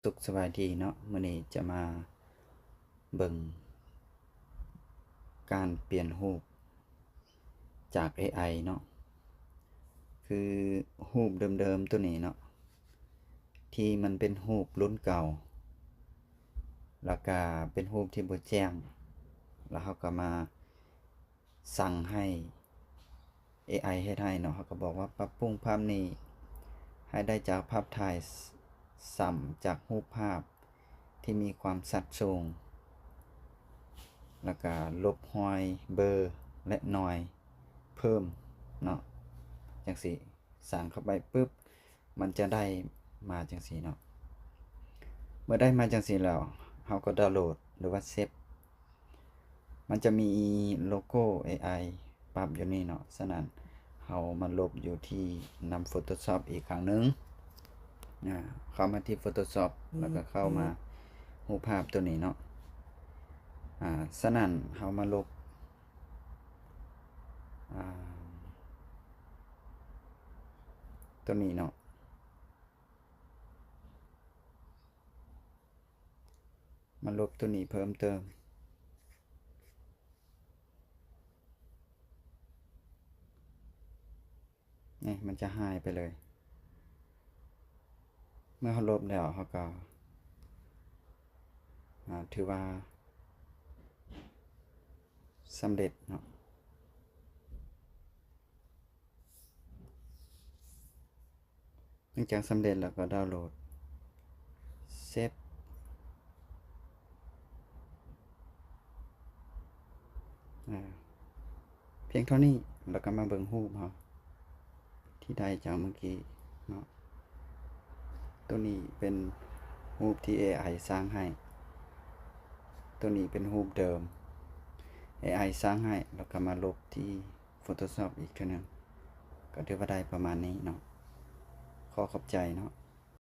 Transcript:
สุขสบายดีเนาะมื้อนี้จะมาเบิ่งการเปลี่ยนรูปจาก AI เนาะคือรูปเดิมๆตัวนี้เนาะที่มันเป็นรูปรุ่นเก่าแล้วก็เป็นรูปที่บ่แจ้งแล้วเขาก็มาสั่งให้ AI เฮ็ดให้เนาะเขาก็บอกว่าปรับปรุงภาพนี้ให้ได้จากภาพถ่ายซ้ำจากรูปภาพที่มีความชัดสูงแล้วก็ลบรอยเบลอและนอยเพิ่มเนาะจังซี่สั่งเข้าไปปึ๊บมันจะได้มาจังซี่เนาะเมื่อได้มาจังซี่แล้วเราก็ดาวน์โหลดหรือว่าเซฟมันจะมีโลโก้ AI ปรับอยู่นี่เนาะฉะนั้นเรามาลบอยู่ที่นำ Photoshop อีกครั้งหนึงเข้ามาที่ Photoshop แล้วก็เข้ามารูปภาพตัวนี้เนาะฉะนั้นเรามาลบตัวนี้เนาะมาลบตัวนี้เพิ่มเติมนี่มันจะหายไปเลยเมื่อเขาลบแล้วเขาก็ถือว่าสำเร็จเนาะหลังจากสำเร็จแล้วก็ดาวน์โหลดเซฟเพียงเท่านี้แล้วก็มาเบิ่งรูปเราที่ได้จากเมื่อกี้เนาะตัวนี้เป็นรูปที่ AI สร้างให้ตัวนี้เป็นรูปเดิม AI สร้างให้แล้วก็มาลบที่ Photoshop อีกเท่านึงก็ถือว่าได้ประมาณนี้เนาะขอขอบใจเนาะ